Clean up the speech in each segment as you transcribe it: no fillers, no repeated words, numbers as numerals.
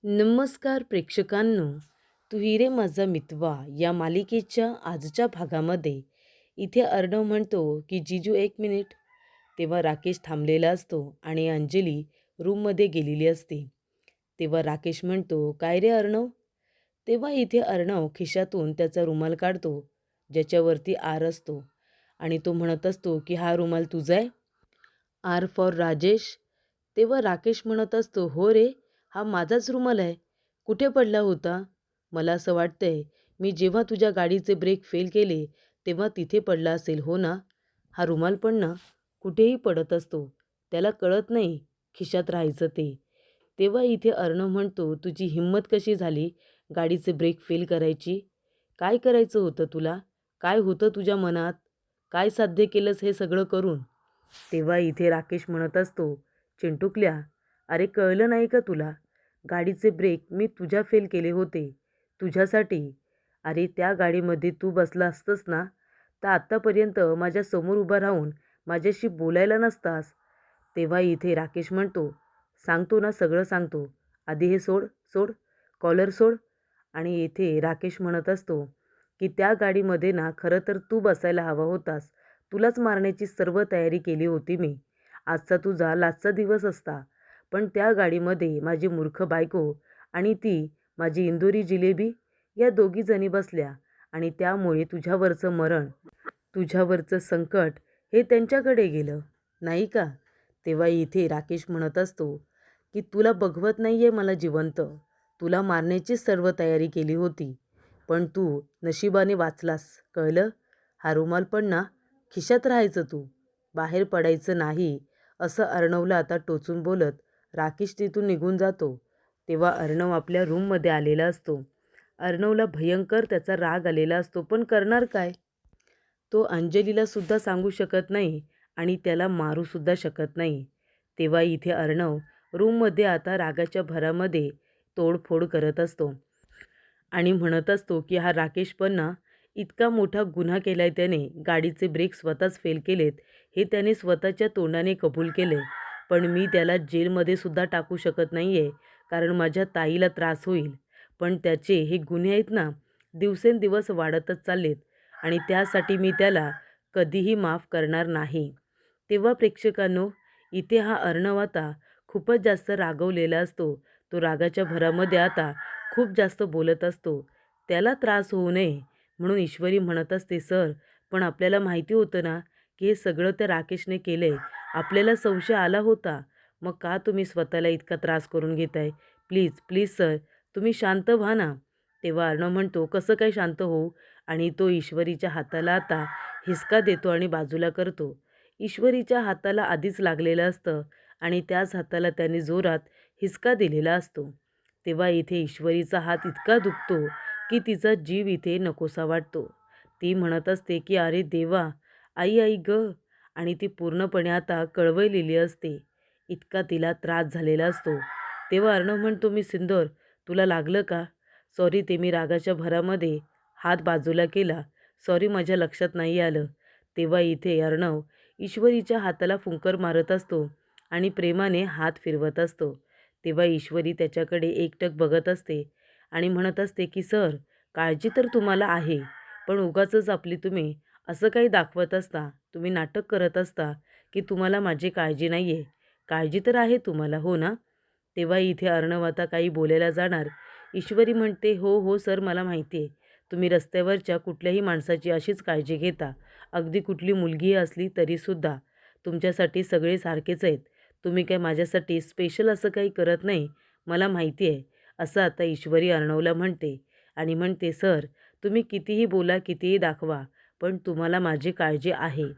नमस्कार प्रेक्षकांनो, तू हिरे माझा मितवा या मालिकेच्या आजच्या भागामध्ये इथे अर्णव म्हणतो की जीजू एक मिनिट. तेव्हा राकेश थांबलेला असतो आणि अंजली रूममध्ये गेलेली असते. तेव्हा राकेश म्हणतो, काय रे अर्णव? तेव्हा इथे अर्णव खिशातून त्याचा रुमाल काढतो ज्याच्यावरती आर असतो आणि तो म्हणत असतो की हा रुमाल तुझा आहे. R for Rajesh. तेव्हा राकेश म्हणत असतो, हो रे, हा माझाच रुमाल आहे. कुठे पडला होता? मला असं वाटतंय मी जेव्हा तुझ्या गाडीचे ब्रेक फेल केले तेव्हा तिथे पडला असेल, हो ना? हा रुमाल पण ना कुठेही पडत असतो, त्याला कळत नाही खिशात राहायचं ते. तेव्हा इथे अर्णव म्हणतो, तुझी हिंमत कशी झाली गाडीचे ब्रेक फेल करायची? काय करायचं होतं तुला? काय होतं तुझ्या मनात? काय साध्य केलंस हे सगळं करून? तेव्हा इथे राकेश म्हणत असतो, चिंटुकल्या, अरे कळलं नाही का तुला? गाडीचे ब्रेक मी तुझ्या फेल केले होते, तुझ्यासाठी. अरे त्या गाडीमध्ये तू बसला असतंस ना, तर आत्तापर्यंत माझ्यासमोर उभा राहून माझ्याशी बोलायला नसतास. तेव्हा इथे राकेश म्हणतो, सांगतो ना, सगळं सांगतो. आधी हे सोड, सोड, कॉलर सोड. आणि इथे राकेश म्हणत असतो, की त्या गाडीमध्ये ना खरं तर तू बसायला हवा होतास. तुलाच मारण्याची सर्व तयारी केली होती मी. आजचा तुझा लास्टचा दिवस असता. पण त्या गाडीमध्ये माझी मूर्ख बायको आणि ती माझी इंदोरी जिलेबी या दोघी जणी बसल्या आणि त्यामुळे तुझ्यावरचं मरण, तुझ्यावरचं संकट हे त्यांच्याकडे गेलं, नाही का? तेव्हा इथे राकेश म्हणत असतो, की तुला बघवत नाही आहे मला जिवंत. तुला मारण्याचीच सर्व तयारी केली होती. पण तू नशिबाने वाचलास, कळलं? हा रुमाल पण ना खिशात राहायचं तू, बाहेर पडायचं नाही, असं अर्णवला आता टोचून बोलत राकेश तिथून निघून जातो. तेव्हा अर्णव आपल्या रूममध्ये आलेला असतो. अर्णवला भयंकर त्याचा राग आलेला असतो, पण करणार काय? तो अंजलीला सुद्धा सांगू शकत नाही आणि त्याला मारूसुद्धा शकत नाही. तेव्हा इथे अर्णव रूममध्ये आता रागाच्या भरामध्ये तोडफोड करत असतो आणि म्हणत असतो की हा राकेश पण ना इतका मोठा गुन्हा केला आहे त्याने, गाडीचे ब्रेक स्वतःच फेल केलेत हे त्याने स्वतःच्या तोंडाने कबूल केले. पण मी त्याला जेलमध्ये सुद्धा टाकू शकत नाही आहे, कारण माझ्या ताईला त्रास होईल. पण त्याचे हे गुन्हे आहेत ना दिवसेंदिवस वाढतच चाललेत आणि त्यासाठी मी त्याला कधीही माफ करणार नाही. तेव्हा प्रेक्षकांनो, इथे हा अर्णव आता खूपच जास्त रागवलेला असतो. तो रागाच्या भरामध्ये आता खूप जास्त बोलत असतो. त्याला त्रास होऊ नये म्हणून ईश्वरी म्हणत असते, सर, पण आपल्याला माहिती होतं ना की हे सगळं त्या राकेशने केलंय. आपल्याला संशय आला होता. मग का तुम्ही स्वतःला इतका त्रास करून घेताय? प्लीज, प्लीज सर, तुम्ही शांत व्हा ना. तेव्हा अर्णव म्हणतो, कसं काय शांत होऊ? आणि तो ईश्वरीच्या हाताला आता हिसका देतो आणि बाजूला करतो. ईश्वरीच्या हाताला आधीच लागलेलं असतं आणि त्याच हाताला त्याने जोरात हिसका दिलेला असतो. तेव्हा इथे ईश्वरीचा हात इतका दुखतो की तिचा जीव इथे नकोसा वाटतो. ती म्हणत असते की अरे देवा, आई आई गं, आणि ती पूर्णपणे आता कळवळलेली असते. इतका तिला त्रास झालेला असतो. तेव्हा अर्णव म्हणतो, मी सिंदूर, तुला लागलं का? सॉरी, ते मी रागाच्या भरामध्ये हात बाजूला केला. सॉरी, माझ्या लक्षात नाही आलं. तेव्हा इथे अर्णव ईश्वरीच्या हाताला फुंकर मारत असतो आणि प्रेमाने हात फिरवत असतो. तेव्हा ईश्वरी त्याच्याकडे एकटक बघत असते आणि म्हणत असते की सर, काळजी तर तुम्हाला आहे, पण उगाचच आपली तुम्ही असं काही दाखवत असता, तुम्ही नाटक करत असता की तुम्हाला माझी काळजी नाही आहे. काळजी तर आहे तुम्हाला, हो ना? तेव्हा इथे अर्णव आता काही बोलायला जाणार. ईश्वरी म्हणते, हो हो सर, मला माहिती आहे. तुम्ही रस्त्यावरच्या कुठल्याही माणसाची अशीच काळजी घेता. अगदी कुठली मुलगी असली तरीसुद्धा तुमच्यासाठी सगळे सारखेच आहेत. तुम्ही काय माझ्यासाठी स्पेशल असं काही करत नाही, मला माहिती आहे. असं आता ईश्वरी अर्णवला म्हणते आणि म्हणते, सर, तुम्ही कितीही बोला, कितीही दाखवा, पण तुम्हाला माझी काळजी आहे.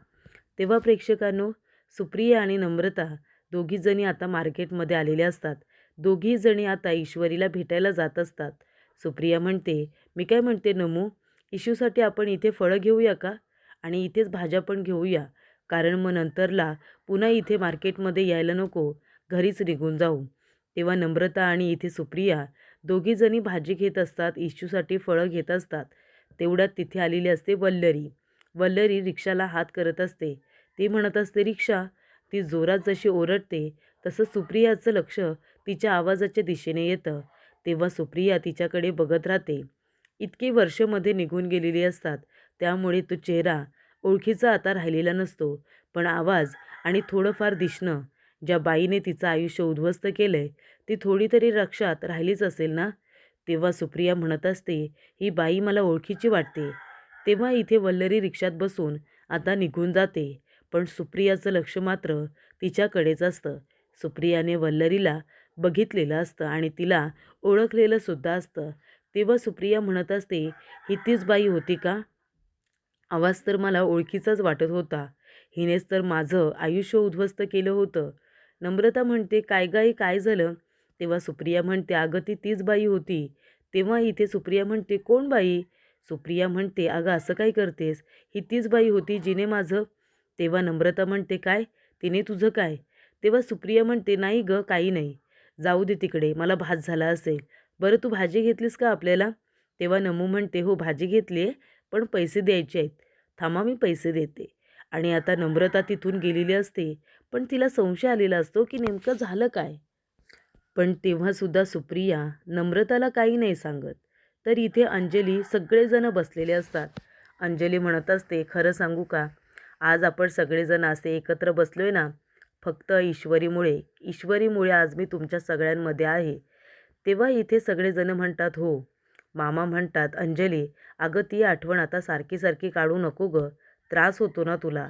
तेव्हा प्रेक्षकांनो, सुप्रिया आणि नम्रता दोघीजणी आता मार्केटमध्ये आलेल्या असतात. दोघीजणी आता ईश्वरीला भेटायला जात असतात. सुप्रिया म्हणते, मी काय म्हणते नमू, इशूसाठी आपण इथे फळं घेऊया का? आणि इथेच भाज्या पण घेऊया, कारण मग नंतरला पुन्हा इथे मार्केटमध्ये यायला नको, घरीच निघून जाऊ. तेव्हा नम्रता आणि इथे सुप्रिया दोघीजणी भाजी घेत असतात, इशूसाठी फळं घेत असतात. तेवढ्यात तिथे आलेली असते वल्लरी. वल्लरी रिक्षाला हात करत असते. ती म्हणत असते, रिक्षा. ती जोरात जशी ओरडते तसं सुप्रियाचं लक्ष तिच्या आवाजाच्या दिशेने येतं. तेव्हा सुप्रिया तिच्याकडे बघत राहते. इतकी वर्षमध्ये निघून गेलेली असतात, त्यामुळे तो चेहरा ओळखीचा आता राहिलेला नसतो. पण आवाज आणि थोडंफार दिसणं, ज्या बाईने तिचं आयुष्य उद्ध्वस्त केलंय, ती थोडी तरी लक्षात राहिलीच असेल ना. तेव्हा सुप्रिया म्हणत असते, ही बाई मला ओळखीची वाटते. तेव्हा इथे वल्लरी रिक्षात बसून आता निघून जाते. पण सुप्रियाचं लक्ष मात्र तिच्याकडेच असतं. सुप्रियाने वल्लरीला बघितलेलं असतं आणि तिला ओळखलेलं सुद्धा असतं. तेव्हा सुप्रिया म्हणत असते, ही तीच बाई होती का? आवाज तर मला ओळखीचाच वाटत होता. हिनेच तर माझं आयुष्य उद्ध्वस्त केलं होतं. नम्रता म्हणते, काय गाई काय झालं? तेव्हा सुप्रिया म्हणते, अगं ती तीच बाई होती. तेव्हा इथे सुप्रिया म्हणते, कोण बाई? सुप्रिया म्हणते, अगं असं काय करतेस? ही तीच बाई होती जिने माझं. तेव्हा नम्रता म्हणते, काय? तिने तुझं काय? तेव्हा सुप्रिया म्हणते, नाही गं काही नाही. जाऊ दे तिकडे, मला भात झाला असेल. बरं तू भाजी घेतलीस का आपल्याला? तेव्हा नमू म्हणते, हो भाजी घेतली आहे, पण पैसे द्यायचे आहेत. थांबा मी पैसे देते. आणि आता नम्रता तिथून गेलेली असते. पण तिला संशय आलेला असतो की नेमकं झालं काय? पण तेव्हासुद्धा सुप्रिया नम्रताला काही नाही सांगत. तर इथे अंजली सगळेजण बसलेले असतात. अंजली म्हणत असते, खरं सांगू का? आज आपण सगळेजण असे एकत्र बसलोय ना, फक्त ईश्वरीमुळे. ईश्वरीमुळे आज मी तुमच्या सगळ्यांमध्ये आहे. तेव्हा इथे सगळेजण म्हणतात, हो. मामा म्हणतात, अंजली, अगं ती आठवण आता सारखी सारखी काढू नको गं. त्रास होतो ना तुला.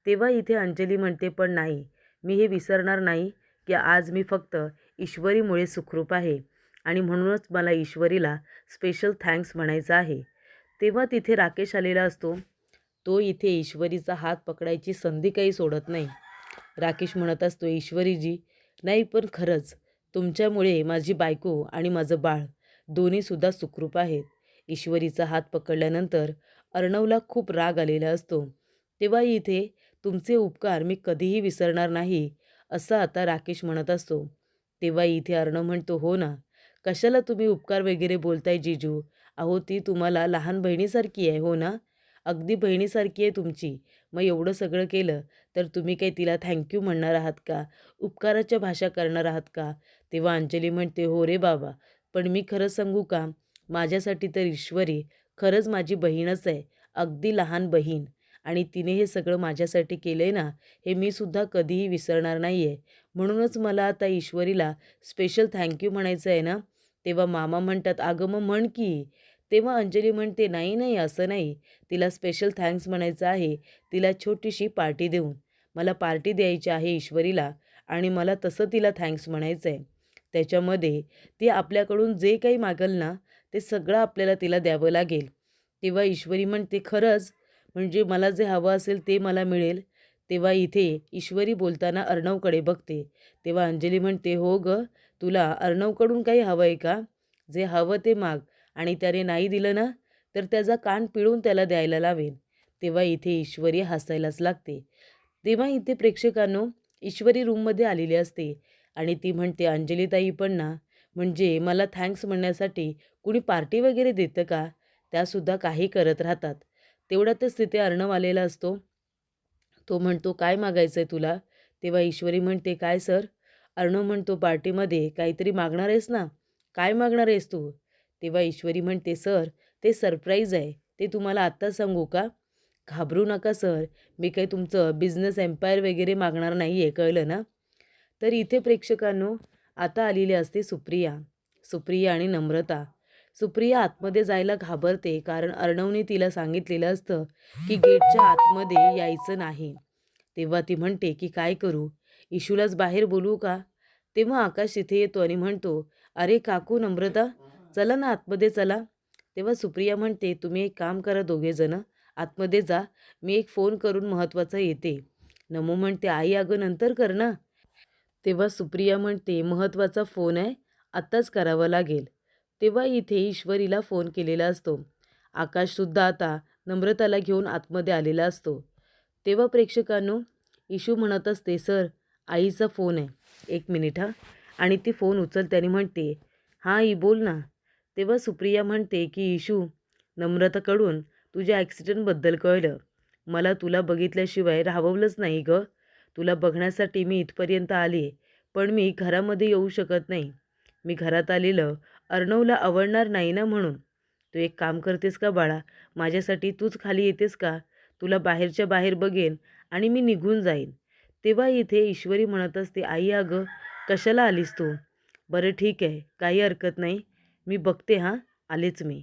तेव्हा इथे अंजली म्हणते, पण नाही, मी हे विसरणार नाही की आज मी फक्त ईश्वरीमुळे सुखरूप आहे आणि म्हणूनच मला ईश्वरीला स्पेशल थँक्स म्हणायचं आहे. तेव्हा तिथे राकेश आलेला असतो. तो इथे ईश्वरीचा हात पकडायची संधी काही सोडत नाही. राकेश म्हणत असतो, ईश्वरीजी, नाही पण खरंच तुमच्यामुळे माझी बायको आणि माझं बाळ दोन्हीसुद्धा सुखरूप आहेत. ईश्वरीचा हात पकडल्यानंतर अर्णवला खूप राग आलेला असतो. तेव्हा इथे तुमचे उपकार मी कधीही विसरणार नाही, असं आता राकेश म्हणत असतो. तेव्हा इथे अर्णव म्हणतो, हो ना, कशाला तुम्ही उपकार वगैरे बोलताय जीजू? अहो ती तुम्हाला लहान बहिणीसारखी आहे, हो ना? अगदी बहिणीसारखी आहे तुमची. मग एवढं सगळं केलं तर तुम्ही काही तिला थँक्यू म्हणणार आहात का? उपकाराच्या भाषा करणार आहात का? तेव्हा अंजली म्हणते, हो रे बाबा, पण मी खरं सांगू का? माझ्यासाठी तर ईश्वरी खरंच माझी बहीणच आहे, अगदी लहान बहीण. आणि तिने हे सगळं माझ्यासाठी केलं आहे ना, हे मी सुद्धा कधीही विसरणार नाही आहे. म्हणूनच मला आता ईश्वरीला स्पेशल थँक्यू म्हणायचं आहे ना. तेव्हा मामा म्हणतात, अगं मग म्हण की. तेव्हा अंजली म्हणते, नाही नाही असं नाही, तिला स्पेशल थँक्स म्हणायचं आहे, तिला छोटीशी पार्टी देऊन. मला पार्टी द्यायची आहे ईश्वरीला आणि मला तसं तिला थँक्स म्हणायचं आहे. त्याच्यामध्ये ती आपल्याकडून जे काही मागेल ना, ते सगळं आपल्याला तिला द्यावं लागेल. तेव्हा ईश्वरी म्हणते, खरंच? म्हणजे मला जे हवं असेल ते मला मिळेल? तेव्हा इथे ईश्वरी बोलताना अर्णवकडे बघते. तेव्हा अंजली म्हणते, हो गं, तुला अर्णवकडून काही हवं आहे का? जे हवं ते माग आणि त्याने नाही दिलं ना, तर त्याचा कान पिळून त्याला द्यायला लावेन. तेव्हा इथे ईश्वरी हसायलाच लागते. तेव्हा इथे प्रेक्षकांनो, ईश्वरी रूममध्ये आलेली असते आणि ती म्हणते, अंजलीताई पण ना, म्हणजे मला थँक्स म्हणण्यासाठी कुणी पार्टी वगैरे देतं का? त्यासुद्धा काही करत राहतात. तेवढ्यातच तिथे अर्णव आलेला असतो. तो म्हणतो, काय मागायचं आहे तुला? तेव्हा ईश्वरी म्हणते, काय सर? अर्णव म्हणतो, पार्टीमध्ये काहीतरी मागणार आहेस ना? काय मागणार आहेस तू? तेव्हा ईश्वरी म्हणते, सर, ते सरप्राईज आहे, ते तुम्हाला आत्ता सांगू का? घाबरू नका सर, मी काही तुमचं बिझनेस एम्पायर वगैरे मागणार नाही आहे, कळलं ना? तर इथे प्रेक्षकांनो, आता आलेली असते सुप्रिया. सुप्रिया आणि नम्रता. सुप्रिया आतमध्ये जायला घाबरते, कारण अर्णवने तिला सांगितलेलं असतं की गेटच्या आतमध्ये यायचं नाही. तेव्हा ती म्हणते की काय करू? इशूलाच बाहेर बोलवू का? तेव्हा आकाश तिथे येतो आणि म्हणतो, अरे काकू नम्रता, चला ना आतमध्ये चला. तेव्हा सुप्रिया म्हणते, तुम्ही एक काम करा दोघेजणं, आतमध्ये जा, मी एक फोन करून महत्त्वाचा येते. नमू म्हणते, आई अगं नंतर कर ना. तेव्हा सुप्रिया म्हणते, महत्त्वाचा फोन आहे, आत्ताच करावा लागेल. तेव्हा इथे ईश्वरीला फोन केलेला असतो. आकाशसुद्धा आता नम्रताला घेऊन आतमध्ये आलेला असतो. तेव्हा प्रेक्षकांनो, इशू म्हणत असते, सर, आईचा फोन आहे, एक मिनिट हां. आणि ती फोन उचलते आणि म्हणते, हां आई बोल ना. तेव्हा सुप्रिया म्हणते की इशू, नम्रताकडून तुझ्या ॲक्सिडेंटबद्दल कळलं. मला तुला बघितल्याशिवाय राहवलंच नाही गं. तुला बघण्यासाठी मी इथपर्यंत आली, पण मी घरामध्ये येऊ शकत नाही. मी घरात आलेलं अर्णवला आवडणार नाही ना म्हणून. तू एक काम करतेस का बाळा? माझ्यासाठी तूच खाली येतेस का? तुला बाहेरच्या बाहेर बघेन आणि मी निघून जाईन. तेव्हा इथे ईश्वरी म्हणत असते, आई अगं कशाला आलीस तू? बरं ठीक आहे, काही हरकत नाही. मी बघते हां, आलेच मी.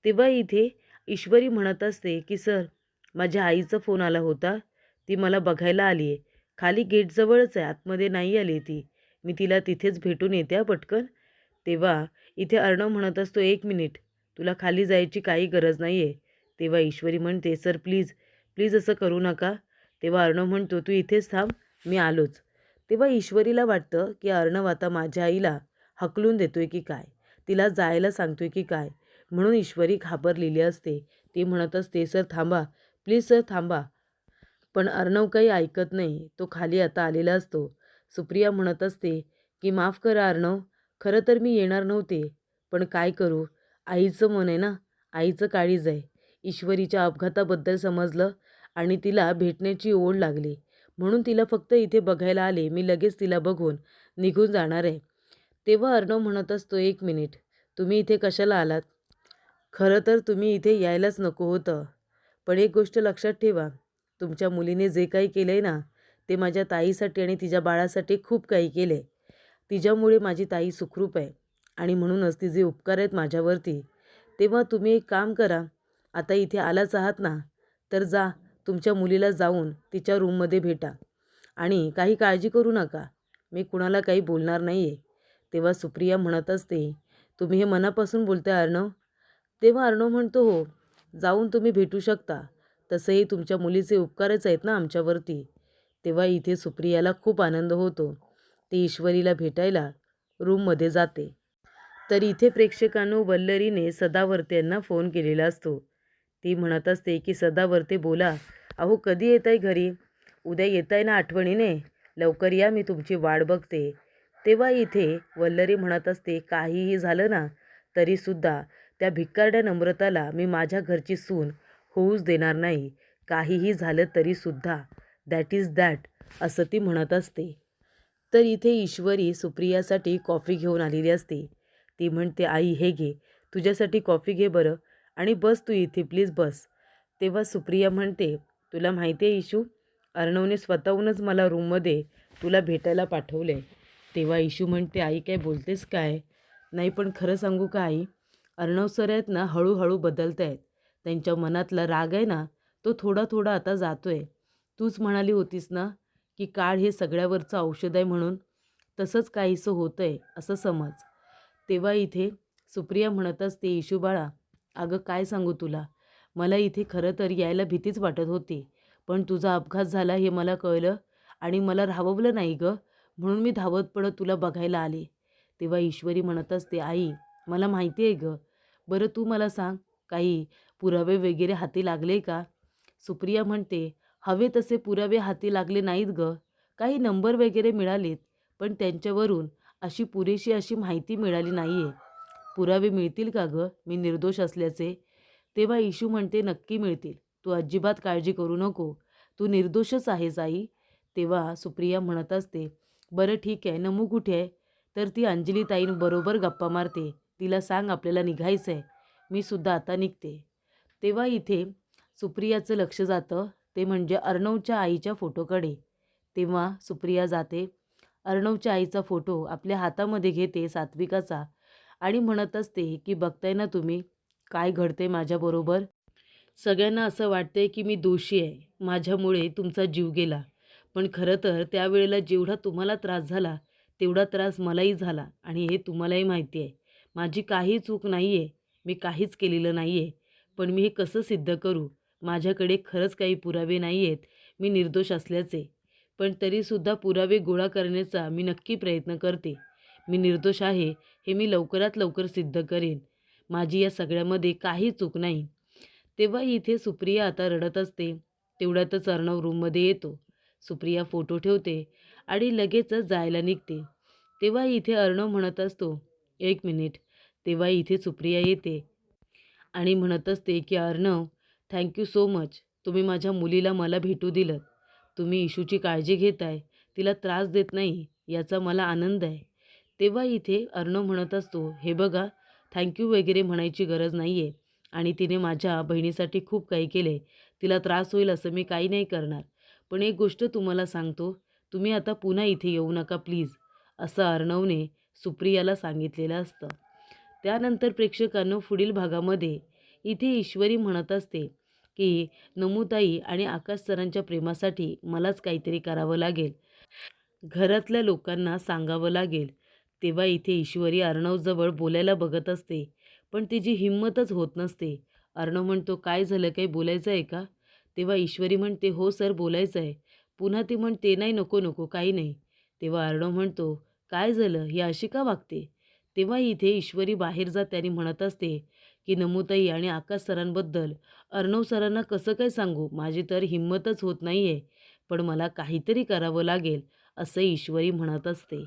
तेव्हा इथे ईश्वरी म्हणत असते, की सर माझ्या आईचा फोन आला होता. ती मला बघायला आली आहे. खाली गेटजवळच आहे, आतमध्ये नाही आली ती. मी तिला तिथेच भेटून येते हां पटकन. तेव्हा इथे अर्णव म्हणत असतो, एक मिनिट, तुला खाली जायची काही गरज नाही आहे. तेव्हा ईश्वरी म्हणते, सर प्लीज, प्लीज असं करू नका. तेव्हा अर्णव म्हणतो, तू इथेच थांब, मी आलोच. तेव्हा ईश्वरीला वाटतं, की अर्णव आता माझ्या आईला हकलून देतोय की काय? तिला जायला सांगतोय की काय? म्हणून ईश्वरी घाबरलेली असते. ती म्हणत असते, सर थांबा, प्लीज सर थांबा. पण अर्णव काही ऐकत नाही. तो खाली आता आलेला असतो. सुप्रिया म्हणत असते, की माफ करा अर्णव, खरं तर मी येणार नव्हते. पण काय करू? आईचं मन आहे ना, आईचं काळीज आहे. ईश्वरीच्या अपघाताबद्दल समजलं आणि तिला भेटण्याची ओढ लागली. म्हणून तिला फक्त इथे बघायला आले. मी लगेच तिला बघून निघून जाणार आहे. तेव्हा अर्णव म्हणत असतो, एक मिनिट, तुम्ही इथे कशाला आलात? खरं तर तुम्ही इथे यायलाच नको होतं. पण एक गोष्ट लक्षात ठेवा, तुमच्या मुलीने जे काही केलं आहे ना, ते माझ्या ताईसाठी आणि तिच्या बाळासाठी खूप काही केलं आहे. तिच्यामुळे माझी ताई सुखरूप आहे आणि म्हणूनच तिचे उपकार आहेत माझ्यावरती. तेव्हा तुम्ही एक काम करा, आता इथे आलाच आहात ना, तर जा तुमच्या मुलीला जाऊन तिच्या रूममध्ये भेटा आणि काही काळजी करू नका. मी कुणाला काही बोलणार नाही आहे. तेव्हा सुप्रिया म्हणत असते, तुम्ही हे मनापासून बोलताय अर्णव? तेव्हा अर्णव म्हणतो, हो, जाऊन तुम्ही भेटू शकता. तसंही तुमच्या मुलीचे उपकारच आहेत ना आमच्यावरती. तेव्हा इथे सुप्रियाला खूप आनंद होतो. ती ईश्वरीला भेटायला रूममध्ये जाते. तर इथे प्रेक्षकांनो वल्लरीने सदावर्ते यांना फोन केलेला असतो. ती म्हणत असते, की सदावर्ते बोला, अहो कधी येताय घरी? उद्या येताय ना आठवणीने? लवकर या, मी तुमची वाट बघते. तेव्हा इथे वल्लरी म्हणत असते, काहीही झालं ना तरीसुद्धा त्या भिकारड्या नम्रताला मी माझ्या घरची सून होऊच देणार नाही. काहीही झालं तरीसुद्धा दॅट इज दॅट, असं ती म्हणत असते. तर इथे ईश्वरी सुप्रियासाठी कॉफी घेऊन आलेली असते. ती म्हणते, आई हे घे, तुझ्यासाठी कॉफी घे बरं आणि बस तू इथे प्लीज बस. तेव्हा सुप्रिया म्हणते, तुला माहिती आहे इशू, अर्णवने स्वतःहूनच मला रूममध्ये तुला भेटायला पाठवले. तेव्हा इशू म्हणते, आई काय बोलतेस काय? नाही पण खरं सांगू का आई, अर्णव सर आहेत ना हळूहळू बदलत आहेत. त्यांच्या मनातला राग आहे ना, तो थोडा थोडा आता जातोय. तूच म्हणाली होतीस ना, की काळ हे सगळ्यावरचं औषध आहे म्हणून, तसंच काहीसं होतंय असं समज. तेव्हा इथे सुप्रिया म्हणत असते, इशू बाळा, अगं काय सांगू तुला, मला इथे खरं तर यायला भीतीच वाटत होती. पण तुझा अपघात झाला हे मला कळलं आणि मला राहवलं नाही गं, म्हणून मी धावत पडत तुला बघायला आले. तेव्हा ईश्वरी म्हणत असते, आई मला माहिती आहे गं, बरं तू मला सांग, काही पुरावे वगैरे हाती लागले का? सुप्रिया म्हणते, हवे तसे पुरावे हाती लागले नाहीत गं, काही नंबर वगैरे मिळालेत, पण त्यांच्यावरून अशी पुरेशी अशी माहिती मिळाली नाही आहे. पुरावे मिळतील का गं मी निर्दोष असल्याचे? तेव्हा इशू म्हणते, नक्की मिळतील, तू अजिबात काळजी करू नको, तू निर्दोषच आहेस आई. तेव्हा सुप्रिया म्हणत असते, बरं ठीक आहे, नमू कुठे आहे? तर ती अंजली ताईंबरोबर गप्पा मारते. तिला सांग आपल्याला निघायचं आहे, मी सुद्धा आता निघते. तेव्हा इथे सुप्रियाचं लक्ष जातं ते म्हणजे अर्णवच्या आईच्या फोटोकडे. तेव्हा सुप्रिया जाते, अर्णवच्या आईचा फोटो आपल्या हातामध्ये घेते सात्विकाचा आणि म्हणत असते, की बघताय ना तुम्ही काय घडते माझ्याबरोबर. सगळ्यांना असं वाटतंय की मी दोषी आहे, माझ्यामुळे तुमचा जीव गेला. पण खरं तर त्यावेळेला जेवढा तुम्हाला त्रास झाला तेवढा त्रास मलाही झाला आणि हे तुम्हालाही माहिती आहे. माझी काही चूक नाही आहे, मी काहीच केलेलं नाही आहे. पण मी हे कसं सिद्ध करू? माझ्याकडे खरंच काही पुरावे नाही आहेत मी निर्दोष असल्याचे. पण तरीसुद्धा पुरावे गोळा करण्याचा मी नक्की प्रयत्न करते. मी निर्दोष आहे हे मी लवकरात लवकर सिद्ध करेन. माझी या सगळ्यामध्ये काही चूक नाही. तेव्हा इथे सुप्रिया आता रडत असते. तेवढ्यातच अर्णव रूममध्ये येतो. सुप्रिया फोटो ठेवते आणि लगेचच जायला निघते. तेव्हा इथे अर्णव म्हणत असतो, एक मिनिट. तेव्हा इथे सुप्रिया येते आणि म्हणत असते, की अर्णव, थँक्यू सो मच. तुम्ही माझ्या मुलीला मला भेटू दिलंत. तुम्ही इशूची काळजी घेताय, तिला त्रास देत नाही याचा मला आनंद आहे. तेव्हा इथे अर्णव म्हणत असतो, "हे बघा, थँक वगैरे म्हणायची गरज नाही आहे आणि तिने माझ्या बहिणीसाठी खूप काही केले. तिला त्रास होईल असं मी काही नाही करणार. पण एक गोष्ट तुम्हाला सांगतो, तुम्ही आता पुन्हा इथे येऊ नका प्लीज." असं अर्णवने सुप्रियाला सांगितलेलं असतं. त्यानंतर प्रेक्षकांनो पुढील भागामध्ये इथे ईश्वरी म्हणत असते, की नमुताई आणि आकाश सरांच्या प्रेमासाठी मलाच काहीतरी करावं लागेल. घरातल्या लोकांना सांगावं लागेल. तेव्हा इथे ईश्वरी अर्णवजवळ बोलायला बघत असते, पण तिची हिंमतच होत नसते. अर्णव म्हणतो, "काय झालं? काही बोलायचं आहे का?" तेव्हा ईश्वरी म्हणते, "हो सर, बोलायचं आहे." पुन्हा ती म्हणते, "नाही, नको, नको, काही नाही." तेव्हा अर्णव म्हणतो, "काय झालं? ही अशी का वागते?" तेव्हा इथे ईश्वरी बाहेर जाते आणि म्हणत असते, की "नमुताई आणि आकाश सरांबद्दल अर्णव सरांना कसं काय सांगू? माझी तर हिंमतच होत नाहीये. पण मला काहीतरी करावं लागेल." असं ईश्वरी म्हणत असते.